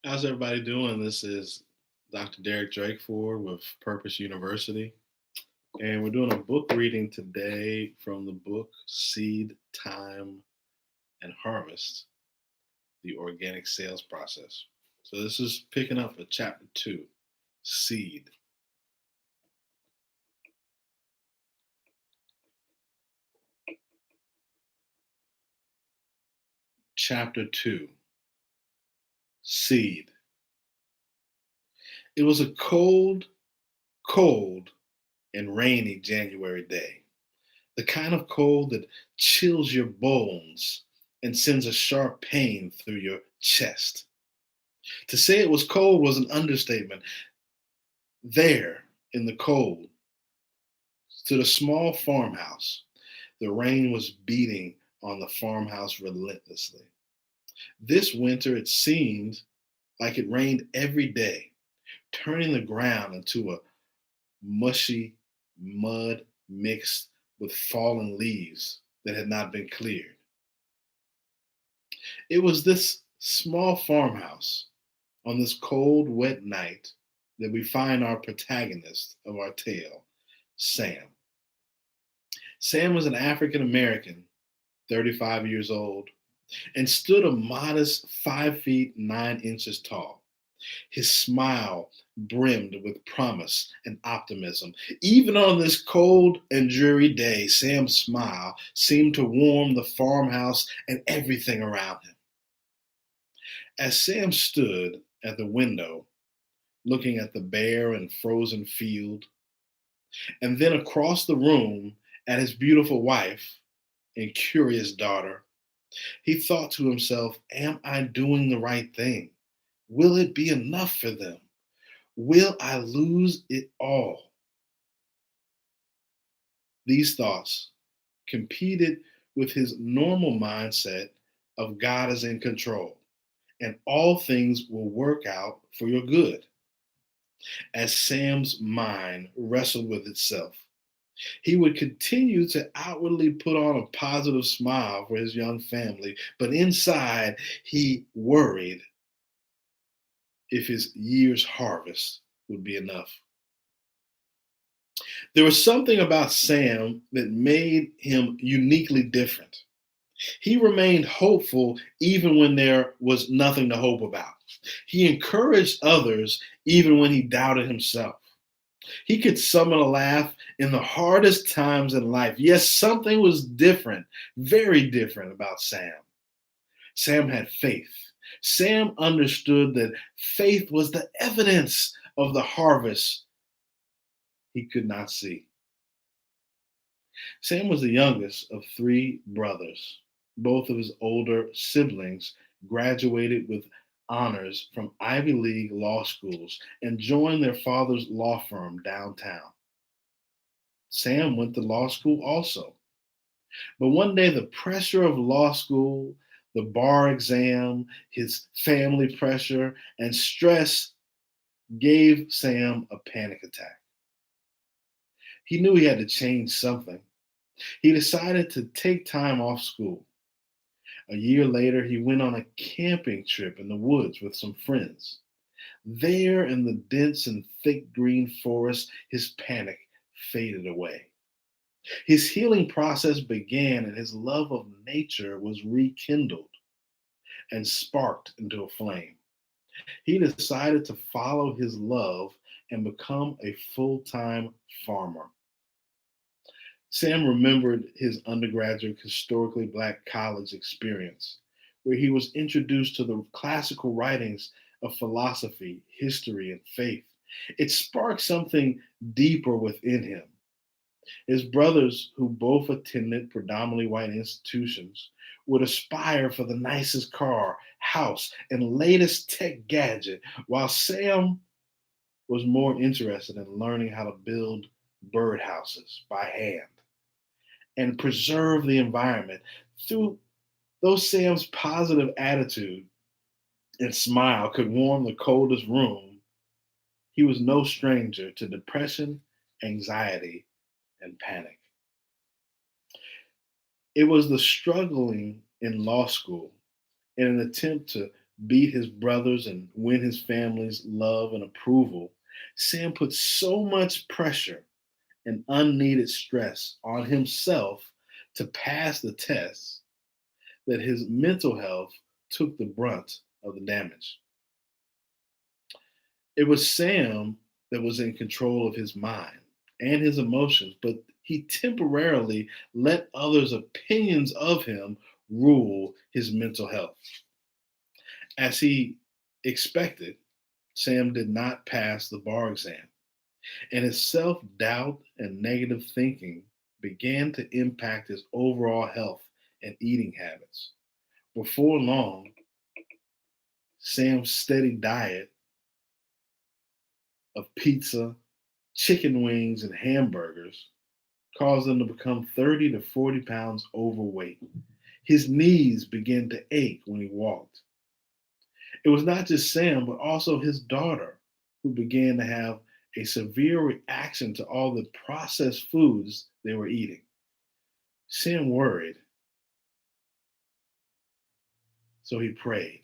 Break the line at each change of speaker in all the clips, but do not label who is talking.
How's everybody doing? This is Dr. Derek Drakeford with Purpose University, and we're doing a book reading today from the book Seed, Time, and Harvest, the Organic Sales Process. So this is picking up at chapter 2, Seed. Chapter 2, Seed. It was a cold, and rainy January day. The kind of cold that chills your bones and sends a sharp pain through your chest. To say it was cold was an understatement. There, in the cold, stood a small farmhouse. The rain was beating on the farmhouse relentlessly. This winter, it seemed like it rained every day, turning the ground into a mushy mud mixed with fallen leaves that had not been cleared. It was this small farmhouse on this cold, wet night that we find our protagonist of our tale, Sam. Sam was an African American, 35 years old, and stood a modest 5 feet 9 inches tall. His smile brimmed with promise and optimism. Even on this cold and dreary day, Sam's smile seemed to warm the farmhouse and everything around him. As Sam stood at the window, looking at the bare and frozen field, and then across the room at his beautiful wife and curious daughter, he thought to himself, am I doing the right thing? Will it be enough for them? Will I lose it all? These thoughts competed with his normal mindset of God is in control and all things will work out for your good. As Sam's mind wrestled with itself, he would continue to outwardly put on a positive smile for his young family, but inside he worried if his year's harvest would be enough. There was something about Sam that made him uniquely different. He remained hopeful even when there was nothing to hope about. He encouraged others even when he doubted himself. He could summon a laugh in the hardest times in life. Yes, something was different, very different about Sam. Sam had faith. Sam understood that faith was the evidence of the harvest he could not see. Sam was the youngest of three brothers. Both of his older siblings graduated with honors from Ivy League law schools and joined their father's law firm downtown. Sam went to law school also. But one day, the pressure of law school, the bar exam, his family pressure, and stress gave Sam a panic attack. He knew he had to change something. He decided to take time off school. A year later, he went on a camping trip in the woods with some friends. There, in the dense and thick green forest, his panic faded away. His healing process began, and his love of nature was rekindled and sparked into a flame. He decided to follow his love and become a full time farmer. Sam remembered his undergraduate historically black college experience, where he was introduced to the classical writings of philosophy, history, and faith. It sparked something deeper within him. His brothers, who both attended predominantly white institutions, would aspire for the nicest car, house, and latest tech gadget, while Sam was more interested in learning how to build birdhouses by hand and preserve the environment. Through those Sam's positive attitude and smile could warm the coldest room, he was no stranger to depression, anxiety, and panic. It was the struggling in law school in an attempt to beat his brothers and win his family's love and approval, Sam put so much pressure and unneeded stress on himself to pass the tests that his mental health took the brunt of the damage. It was Sam that was in control of his mind and his emotions, but he temporarily let others' opinions of him rule his mental health. As he expected, Sam did not pass the bar exam, and his self doubt and negative thinking began to impact his overall health and eating habits. Before long, Sam's steady diet of pizza, chicken wings, and hamburgers caused him to become 30 to 40 pounds overweight. His knees began to ache when he walked. It was not just Sam, but also his daughter, who began to have a severe reaction to all the processed foods they were eating. Sam worried, so he prayed.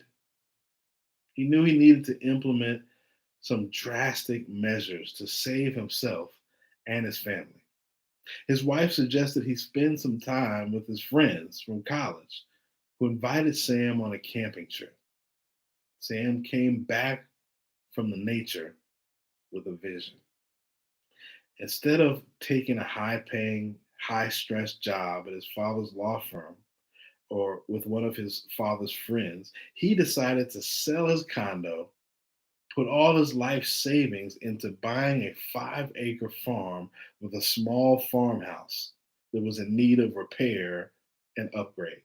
He knew he needed to implement some drastic measures to save himself and his family. His wife suggested he spend some time with his friends from college, who invited Sam on a camping trip. Sam came back from the nature with a vision. Instead of taking a high paying, high stress job at his father's law firm or with one of his father's friends, he decided to sell his condo, put all his life savings into buying a 5-acre farm with a small farmhouse that was in need of repair and upgrades.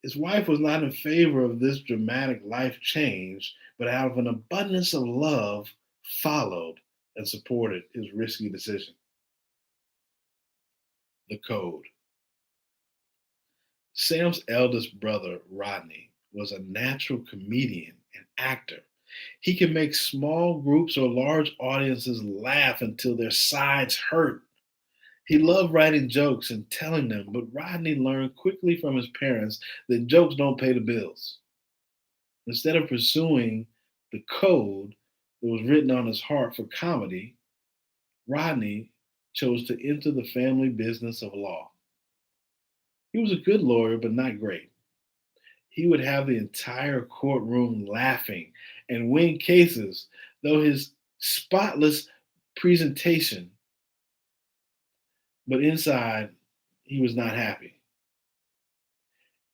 His wife was not in favor of this dramatic life change, but out of an abundance of love, followed and supported his risky decision. The code. Sam's eldest brother, Rodney, was a natural comedian and actor. He could make small groups or large audiences laugh until their sides hurt. He loved writing jokes and telling them, but Rodney learned quickly from his parents that jokes don't pay the bills. Instead of pursuing the code that was written on his heart for comedy, Rodney chose to enter the family business of law. He was a good lawyer, but not great. He would have the entire courtroom laughing and win cases, though his spotless presentation, but inside, he was not happy.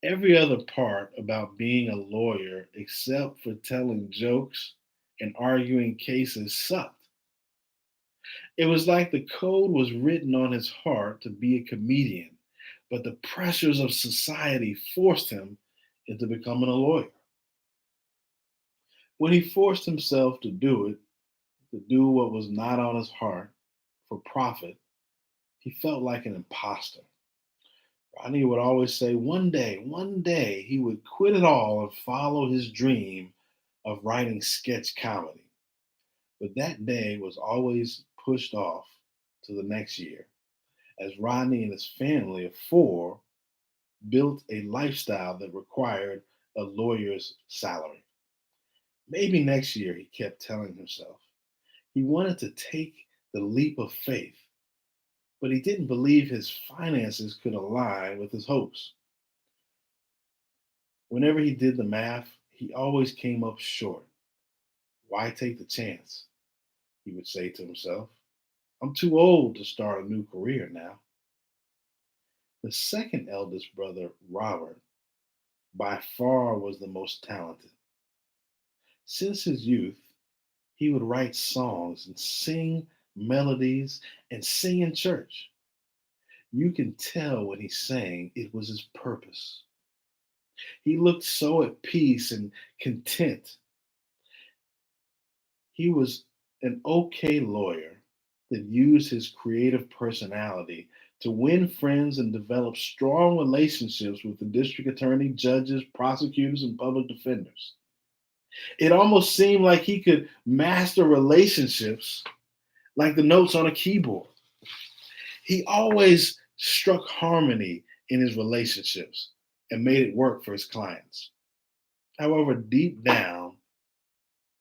Every other part about being a lawyer, except for telling jokes and arguing cases, sucked. It was like the code was written on his heart to be a comedian, but the pressures of society forced him into becoming a lawyer. When he forced himself to do it, to do what was not on his heart for profit, he felt like an imposter. Rodney would always say one day, he would quit it all and follow his dream of writing sketch comedy. But that day was always pushed off to the next year, as Rodney and his family of four built a lifestyle that required a lawyer's salary. Maybe next year, he kept telling himself. He wanted to take the leap of faith, but he didn't believe his finances could align with his hopes. Whenever he did the math, he always came up short. Why take the chance? He would say to himself. I'm too old to start a new career now. The second eldest brother, Robert, by far was the most talented. Since his youth, he would write songs and sing melodies and sing in church. You can tell when he sang it was his purpose. He looked so at peace and content. He was an okay lawyer that used his creative personality to win friends and develop strong relationships with the district attorney, judges, prosecutors, and public defenders. It almost seemed like he could master relationships like the notes on a keyboard. He always struck harmony in his relationships and made it work for his clients. However, deep down,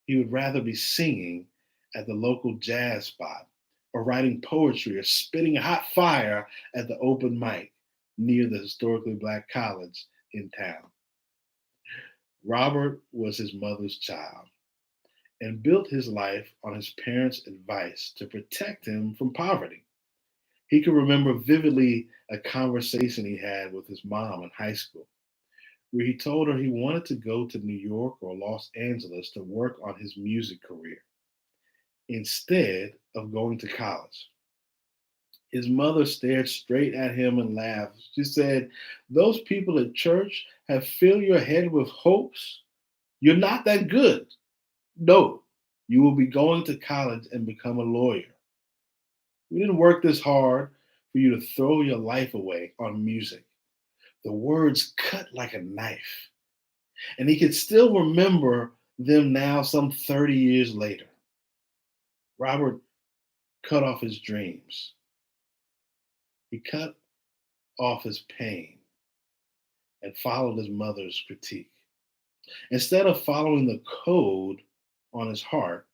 he would rather be singing at the local jazz spot or writing poetry or spitting hot fire at the open mic near the historically black college in town. Robert was his mother's child and built his life on his parents' advice to protect him from poverty. He could remember vividly a conversation he had with his mom in high school, where he told her he wanted to go to New York or Los Angeles to work on his music career instead of going to college. His mother stared straight at him and laughed. She said, "Those people at church have filled your head with hopes. You're not that good. No, you will be going to college and become a lawyer. We didn't work this hard for you to throw your life away on music." The words cut like a knife, and he could still remember them now, some 30 years later. Robert cut off his dreams, he cut off his pain, and followed his mother's critique. Instead of following the code on his heart,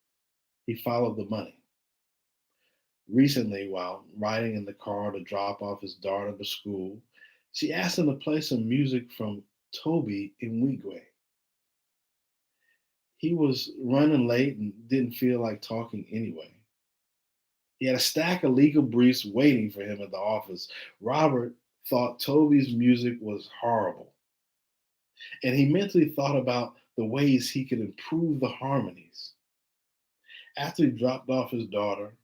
he followed the money. Recently, while riding in the car to drop off his daughter to school, she asked him to play some music from Toby Nwigwe. He was running late and didn't feel like talking anyway. He had a stack of legal briefs waiting for him at the office. Robert thought Toby's music was horrible, and he mentally thought about the ways he could improve the harmonies. After he dropped off his daughter,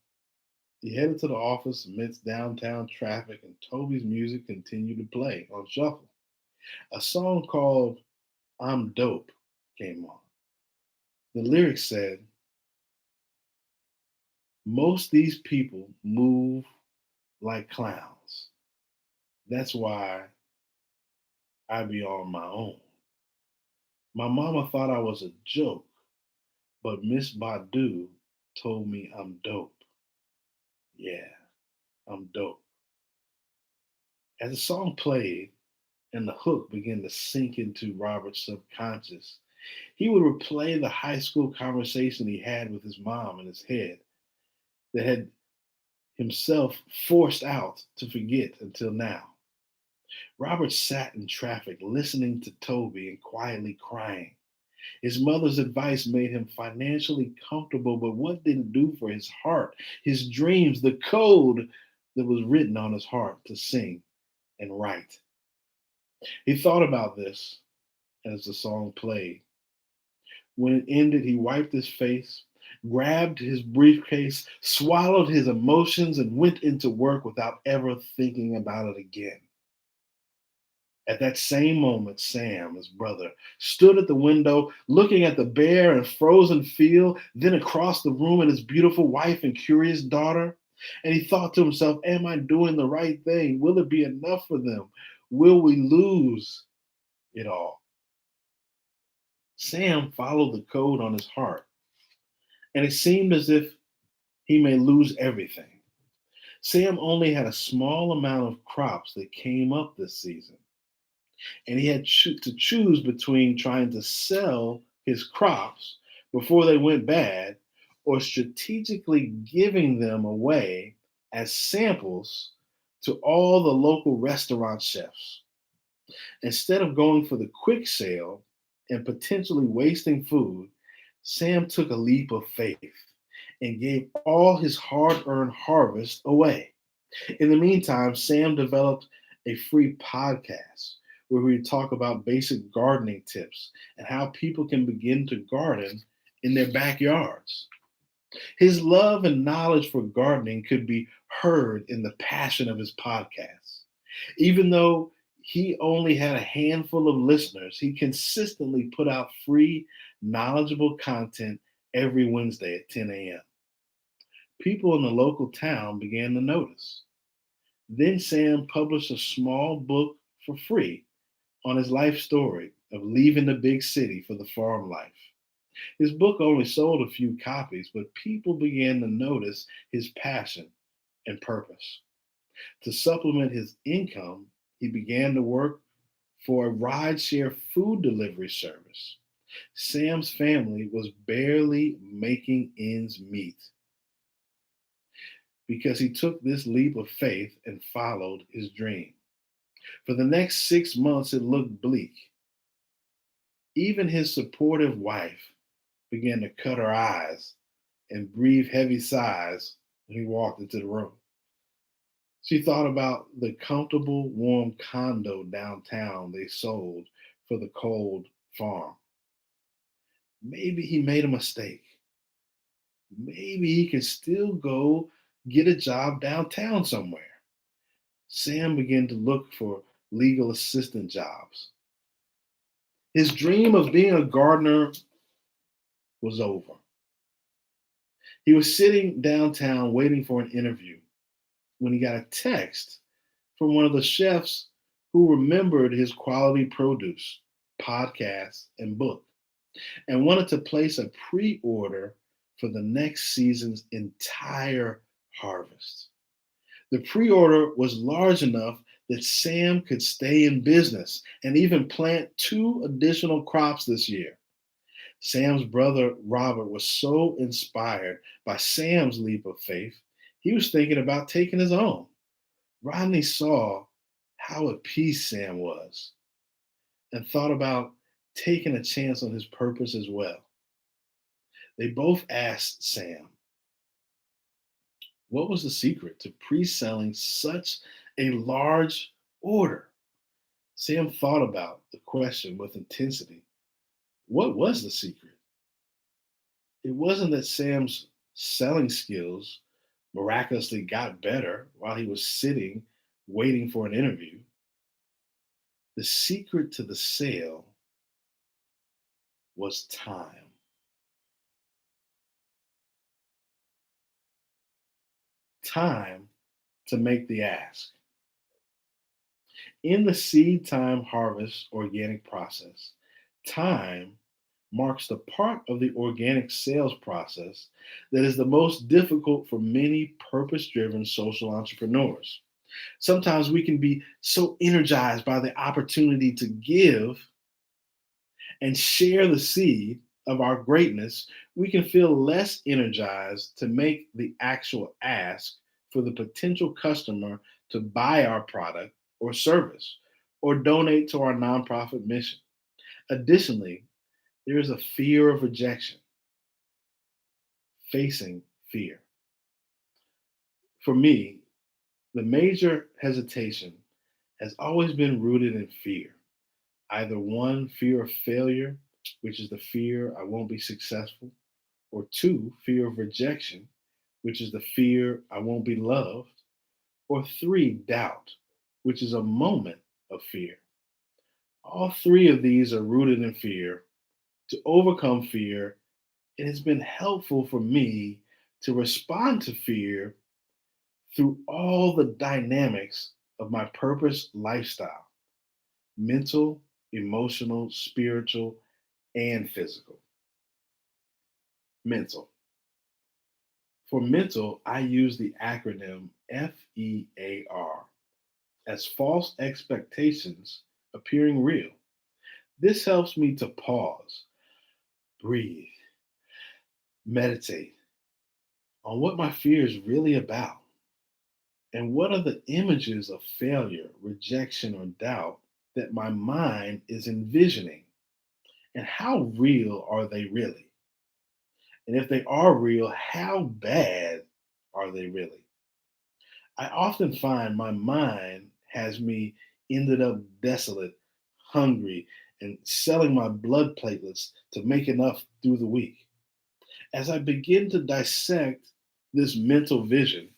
he headed to the office amidst downtown traffic, and Toby's music continued to play on shuffle. A song called "I'm Dope" came on. The lyrics said, "Most these people move like clowns. That's why I be on my own. My mama thought I was a joke, but Miss Badu told me I'm dope. Yeah, I'm dope." As the song played and the hook began to sink into Robert's subconscious, he would replay the high school conversation he had with his mom in his head that had himself forced out to forget until now. Robert sat in traffic listening to Toby and quietly crying. His mother's advice made him financially comfortable, but what did it do for his heart, his dreams, the code that was written on his heart to sing and write? He thought about this as the song played. When it ended, he wiped his face, grabbed his briefcase, swallowed his emotions, and went into work without ever thinking about it again. At that same moment, Sam, his brother, stood at the window looking at the bare and frozen field, then across the room at his beautiful wife and curious daughter. And he thought to himself, "Am I doing the right thing? Will it be enough for them? Will we lose it all?" Sam followed the code on his heart, and it seemed as if he may lose everything. Sam only had a small amount of crops that came up this season, and he had to choose between trying to sell his crops before they went bad or strategically giving them away as samples to all the local restaurant chefs. Instead of going for the quick sale and potentially wasting food, Sam took a leap of faith and gave all his hard earned harvest away. In the meantime, Sam developed a free podcast where we talk about basic gardening tips and how people can begin to garden in their backyards. His love and knowledge for gardening could be heard in the passion of his podcast. Even though he only had a handful of listeners, he consistently put out free, knowledgeable content every Wednesday at 10 a.m. People in the local town began to notice. Then Sam published a small book for free on his life story of leaving the big city for the farm life. His book only sold a few copies, but people began to notice his passion and purpose. To supplement his income, he began to work for a rideshare food delivery service. Sam's family was barely making ends meet because he took this leap of faith and followed his dream. For the next 6 months, it looked bleak. Even his supportive wife began to cut her eyes and breathe heavy sighs when he walked into the room. She thought about the comfortable, warm condo downtown they sold for the cold farm. Maybe he made a mistake. Maybe he could still go get a job downtown somewhere. Sam began to look for legal assistant jobs. His dream of being a gardener was over. He was sitting downtown waiting for an interview when he got a text from one of the chefs who remembered his quality produce, podcasts, and book, and wanted to place a pre order for the next season's entire harvest. The pre order was large enough that Sam could stay in business and even plant 2 additional crops this year. Sam's brother Robert was so inspired by Sam's leap of faith, he was thinking about taking his own. Rodney saw how at peace Sam was and thought about taking a chance on his purpose as well. They both asked Sam, what was the secret to pre selling such a large order? Sam thought about the question with intensity. What was the secret? It wasn't that Sam's selling skills miraculously got better while he was sitting waiting for an interview. The secret to the sale was time. Time to make the ask. In the seed time harvest organic process, time marks the part of the organic sales process that is the most difficult for many purpose driven social entrepreneurs. Sometimes we can be so energized by the opportunity to give and share the seed of our greatness, we can feel less energized to make the actual ask for the potential customer to buy our product or service or donate to our nonprofit mission. Additionally, there is a fear of rejection, facing fear. For me, the major hesitation has always been rooted in fear. Either one, fear of failure, which is the fear I won't be successful, or two, fear of rejection, which is the fear I won't be loved, or three, doubt, which is a moment of fear. All three of these are rooted in fear. To overcome fear, it has been helpful for me to respond to fear through all the dynamics of my purpose lifestyle: mental, emotional, spiritual, and physical. Mental. For mental, I use the acronym FEAR as false expectations appearing real. This helps me to pause, breathe, meditate on what my fear is really about and what are the images of failure, rejection, or doubt that my mind is envisioning, and how real are they really? And if they are real, how bad are they really? I often find my mind has me ended up desolate, hungry, and selling my blood platelets to make enough through the week. As I begin to dissect this mental vision,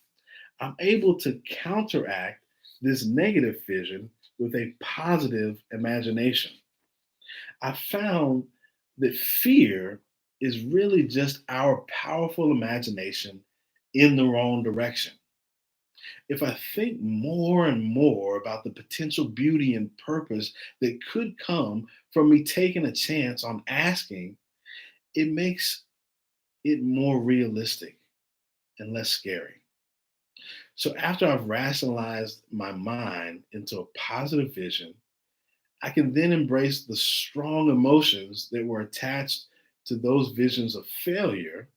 I'm able to counteract this negative vision with a positive imagination. I found that fear is really just our powerful imagination in the wrong direction. If I think more and more about the potential beauty and purpose that could come from me taking a chance on asking, it makes it more realistic and less scary. So after I've rationalized my mind into a positive vision, I can then embrace the strong emotions that were attached to those visions of failure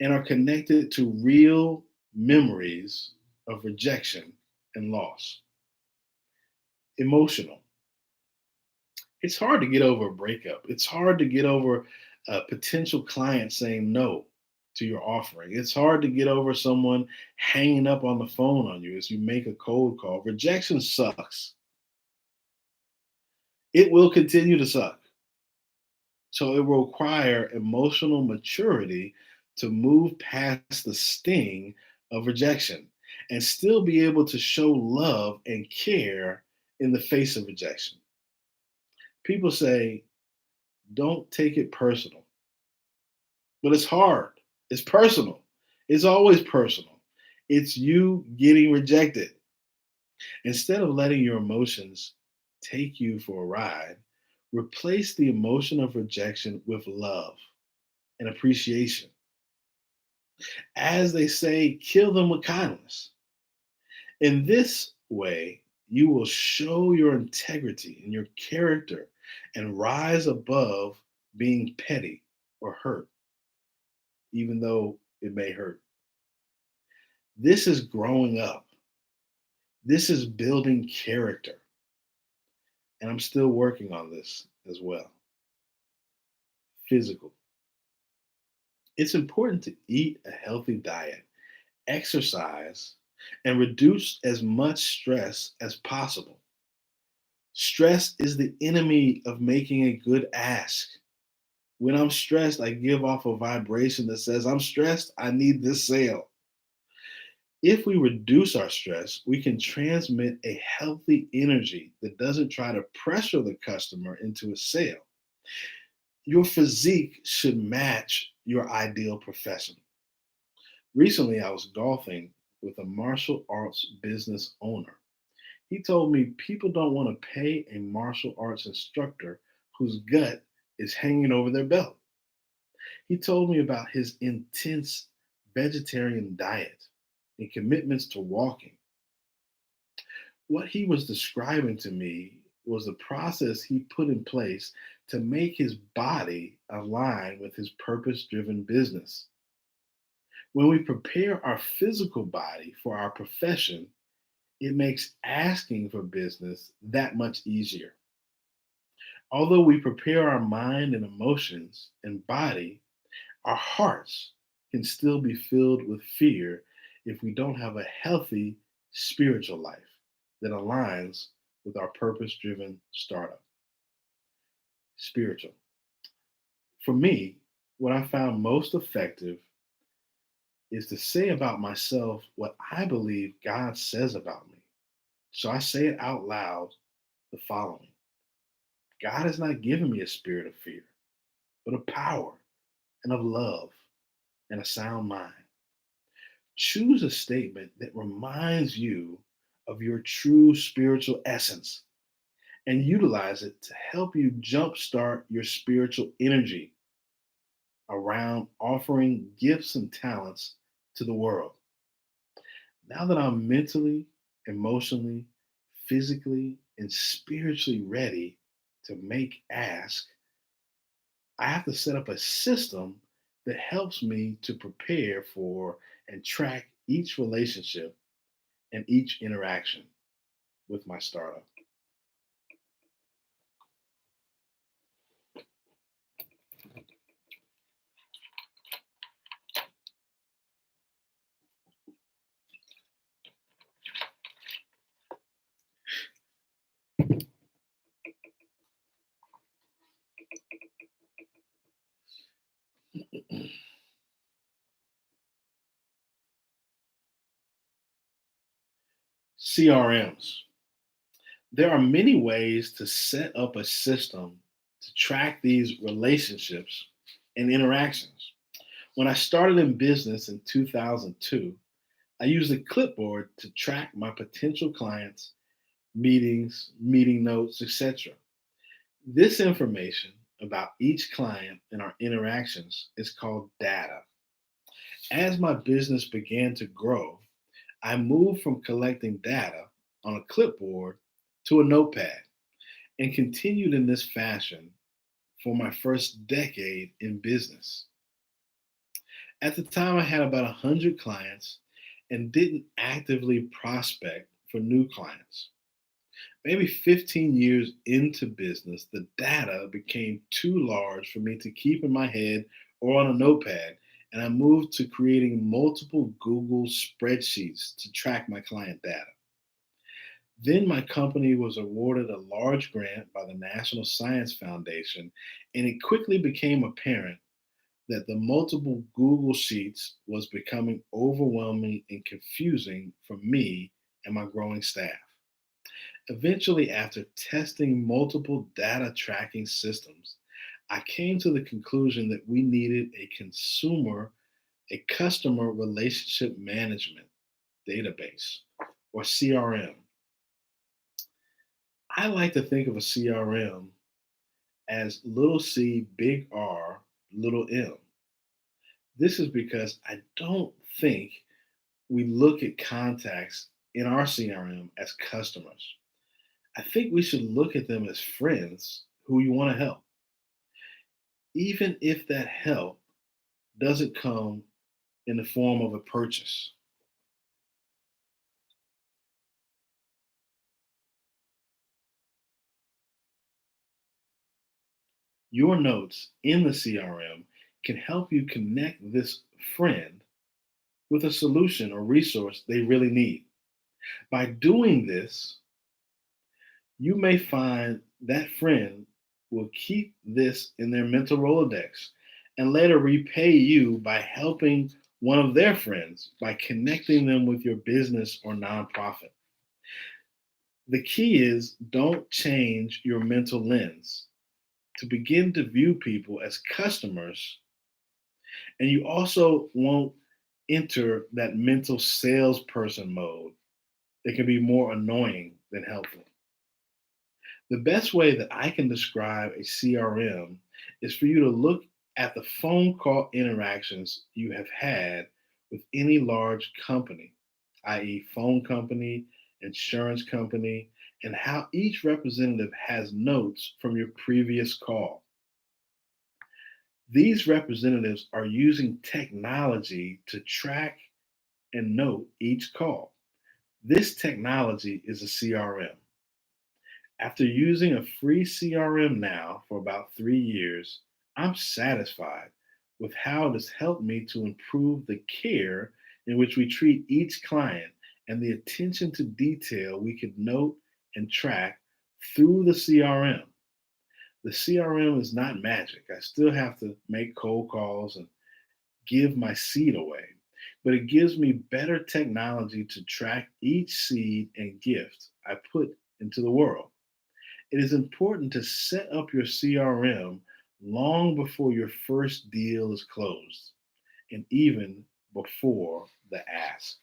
and are connected to real memories of rejection and loss. Emotional. It's hard to get over a breakup. It's hard to get over a potential client saying no to your offering. It's hard to get over someone hanging up on the phone on you as you make a cold call. Rejection sucks. It will continue to suck. So it will require emotional maturity to move past the sting of rejection and still be able to show love and care in the face of rejection. People say, don't take it personal, but it's hard. It's personal. It's always personal. It's you getting rejected. Instead of letting your emotions take you for a ride, replace the emotion of rejection with love and appreciation. As they say, kill them with kindness. In this way, you will show your integrity and your character and rise above being petty or hurt, even though it may hurt. This is growing up. This is building character. And I'm still working on this as well. Physical. It's important to eat a healthy diet, exercise, and reduce as much stress as possible. Stress is the enemy of making a good ask. When I'm stressed, I give off a vibration that says, I'm stressed, I need this sale. If we reduce our stress, we can transmit a healthy energy that doesn't try to pressure the customer into a sale. Your physique should match your ideal profession. Recently, I was golfing with a martial arts business owner. He told me people don't want to pay a martial arts instructor whose gut is hanging over their belt. He told me about his intense vegetarian diet and commitments to walking. What he was describing to me was the process he put in place to make his body align with his purpose driven business. When we prepare our physical body for our profession, it makes asking for business that much easier. Although we prepare our mind and emotions and body, our hearts can still be filled with fear if we don't have a healthy spiritual life that aligns with our purpose driven startup. Spiritual. For me, what I found most effective is to say about myself what I believe God says about me. So I say it out loud the following: God has not given me a spirit of fear, but of power and of love and a sound mind. Choose a statement that reminds you of your true spiritual essence and utilize it to help you jumpstart your spiritual energy around offering gifts and talents to the world. Now that I'm mentally, emotionally, physically, and spiritually ready to make ask, I have to set up a system that helps me to prepare for and track each relationship and each interaction with my startup. CRMs. There are many ways to set up a system to track these relationships and interactions. When I started in business in 2002, I used a clipboard to track my potential clients, meetings, meeting notes, etc. This information about each client and our interactions is called data. As my business began to grow, I moved from collecting data on a clipboard to a notepad. and continued in this fashion for my first decade in business. At the time, I had about 100 clients and didn't actively prospect for new clients. Maybe 15 years into business, the data became too large for me to keep in my head or on a notepad, and I moved to creating multiple Google spreadsheets to track my client data. Then my company was awarded a large grant by the National Science Foundation, and it quickly became apparent that the multiple Google Sheets was becoming overwhelming and confusing for me and my growing staff. Eventually, after testing multiple data tracking systems, I came to the conclusion that we needed a customer relationship management database, or CRM. I like to think of a CRM as little c, big R, little m. This is because I don't think we look at contacts in our CRM as customers. I think we should look at them as friends who you want to help, even if that help doesn't come in the form of a purchase. Your notes in the CRM can help you connect this friend with a solution or resource they really need. By doing this, you may find that friend will keep this in their mental Rolodex and later repay you by helping one of their friends by connecting them with your business or nonprofit. The key is don't change your mental lens to begin to view people as customers, and you also won't enter that mental salesperson mode that can be more annoying than helpful. The best way that I can describe a CRM is for you to look at the phone call interactions you have had with any large company, i.e., phone company, insurance company, and how each representative has notes from your previous call. These representatives are using technology to track and note each call. This technology is a CRM. After using a free CRM now for about 3 years, I'm satisfied with how it has helped me to improve the care in which we treat each client and the attention to detail we could note and track through the CRM. The CRM is not magic. I still have to make cold calls and give my seed away, but it gives me better technology to track each seed and gift I put into the world. It is important to set up your CRM long before your first deal is closed and even before the ask.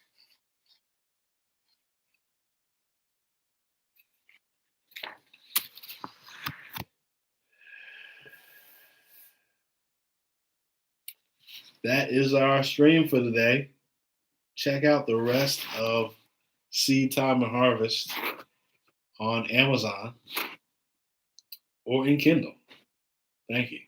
That is our stream for today. Check out the rest of Seed Time and Harvest on Amazon or in Kindle. Thank you.